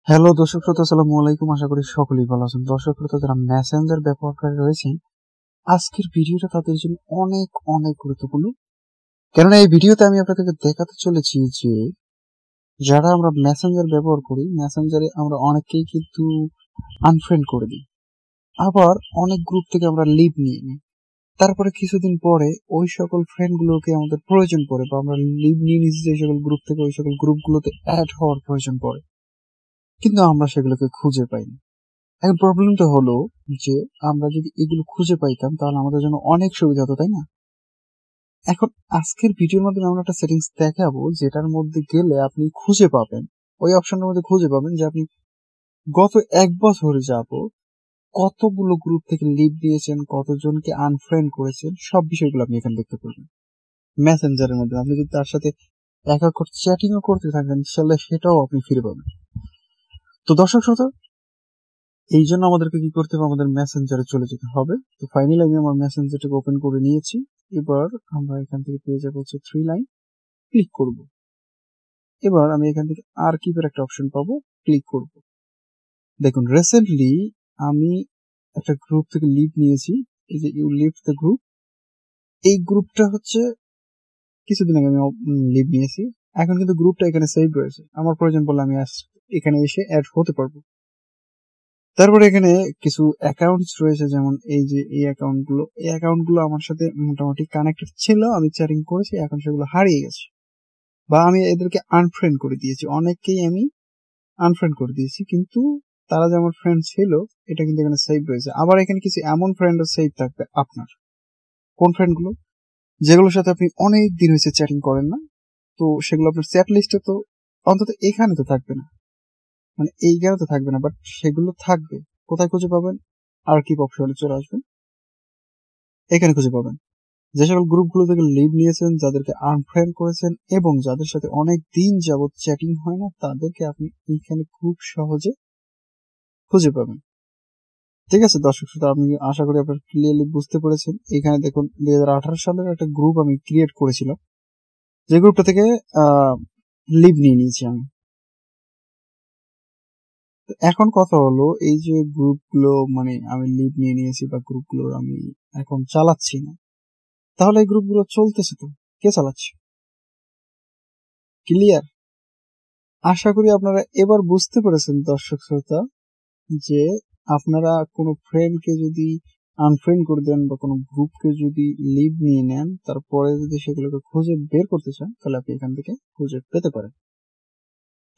Hello দর্শক শ্রোতা, আসসালামু আলাইকুম। আশা করি সকলেই ভালো আছেন। দর্শক শ্রোতা, যারা মেসেঞ্জার ব্যবহারকারী রয়েছেন, আজকের ভিডিওটা তাদের জন্য অনেক অনেক গুরুত্বপূর্ণ। কেননা এই ভিডিওতে আমি আপনাদেরকে দেখাতে চলেছি যে যারা আমরা মেসেঞ্জার ব্যবহার করি, মেসেঞ্জারে আমরা অনেককেই কিন্তু আনফ্রেন্ড করে দিই, আবার অনেক গ্রুপ থেকে আমরা লিভ নিয়ে নিই। তারপরে কিছুদিন পরে ওই সকল ফ্রেন্ডগুলোকে আমাদের প্রয়োজন পড়ে, বা আমরা লিভ নিয়ে নিচ্ছি যে সকল গ্রুপ থেকে, ওই সকল গ্রুপগুলোতে অ্যাড হওয়ার প্রয়োজন পড়ে, কিন্তু আমরা সেগুলোকে খুঁজে পাই না। এখন প্রবলেমটা হলো যে আমরা যদি এগুলো খুঁজে পাইতাম তাহলে আমাদের জন্য অনেক সুবিধা হতো, তাই না? এখন আজকের ভিডিওর মাধ্যমে আমরা একটা সেটিংস দেখাবো যেটার মধ্যে গেলে আপনি খুঁজে পাবেন, ওই অপশনের মধ্যে খুঁজে পাবেন যে আপনি গত 1 বছরে কতগুলো গ্রুপ থেকে লিভ দিয়েছেন, কতজনকে আনফ্রেন্ড করেছেন, সব বিষয়গুলো আপনি এখানে দেখতে পারবেন। মেসেঞ্জারের মধ্যে আপনি যদি তার সাথে একা চ্যাটিংও করতে থাকেন, সেটাও আপনি ফিরে পাবেন। তো দর্শক শ্রোতা, এই জন্য আমাদেরকে কি করতে হবে, আমাদের মেসেঞ্জারে চলে যেতে হবে। তো ফাইনালি আমি আমার মেসেঞ্জারটাকে ওপেন করে নিয়েছি। এবার আমরা এখান থেকে পেয়ে যাবো হচ্ছে 3 লাইন, ক্লিক করব। এবার আমি এখান থেকে আর্কিভের একটা অপশন পাবো, ক্লিক করব। দেখুন রিসেন্টলি আমি একটা গ্রুপ থেকে লিভ নিয়েছি, এই যে ইউ লিভ দ্য গ্রুপ। এই গ্রুপটা হচ্ছে কিছুদিন আগে আমি লিভ নিয়েছি। এখন কিন্তু গ্রুপটা এখানে সেভ রয়েছে, আমার প্রয়োজন পড়লে আমি এখানে এসে অ্যাড হতে পারবো। তারপরে এখানে কিছু অ্যাকাউন্টস রয়েছে, যেমন এই যে এই অ্যাকাউন্টগুলো আমার সাথে মোটামুটি কানেক্টেড ছিল, আমি চ্যাটিং করেছি, এখন সেগুলো হারিয়ে গেছে, বা আমি এদেরকে আনফ্রেন্ড করে দিয়েছি। অনেককেই আমি আনফ্রেন্ড করে দিয়েছি, কিন্তু তারা যে আমার ফ্রেন্ড ছিল এটা কিন্তু এখানে সেভ রয়েছে। আবার এখানে কিছু এমন ফ্রেন্ডও সেভ থাকবে আপনার। কোন ফ্রেন্ডগুলো? যেগুলোর সাথে আপনি অনেক দিন হয়েছে চ্যাটিং করেন না, তো সেগুলো আপনার চ্যাট লিস্টে তো অন্তত এখানে তো থাকবে না, মানে এইখানে তো থাকবে না, বাট সেগুলো থাকবে। কোথায় খুঁজে পাবেন? আর্কিভ অপশনে চলে আসবেন, এখানে খুঁজে পাবেন যে সকল গ্রুপগুলো থেকে লিভ নিয়েছেন, যাদেরকে আনফ্রেন্ড করেছেন, এবং যাদের সাথে অনেক দিন যাবত চ্যাটিং হয় না, তাদেরকে আপনি এইখানে খুব সহজে খুঁজে পাবেন। ঠিক আছে দর্শক শ্রোতা, আমি আশা করি আপনারা ক্লিয়ারলি বুঝতে পেরেছেন। এখানে দেখুন 2018 সালের একটা গ্রুপ আমি ক্রিয়েট করেছিলাম, যে গ্রুপটা থেকে লিভ নিয়ে নিয়েছি আমি। এখন কথা হলো, এই যে গ্রুপগুলো মানে আমি লিভ নিয়ে নিয়েছি বা গ্রুপগুলো আমি এখন চালাচ্ছি না, তাহলে এই গ্রুপগুলো চলতেছে তো কে চালাচ্ছে? ক্লিয়ার? আশা করি আপনারা এবার বুঝতে পেরেছেন দর্শক শ্রোতা, যে আপনারা কোনো ফ্রেন্ডকে যদি আনফ্রেন্ড করে দেন বা কোনো গ্রুপকে যদি লিভ নিয়ে নেন, তারপরে যদি সেগুলোকে খুঁজে বের করতে চান, তাহলে আপনি এখান থেকে খুঁজে পেতে পারেন।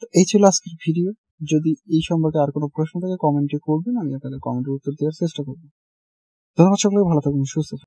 তো এই ছিল আজকের ভিডিও। যদি এই সম্পর্কে আর কোনো প্রশ্ন থাকে কমেন্টে করবেন, আমি আপনাদের কমেন্টের উত্তর দেওয়ার চেষ্টা করবো। ধন্যবাদ, সকলে ভালো থাকুন, সুস্থ থাকুন।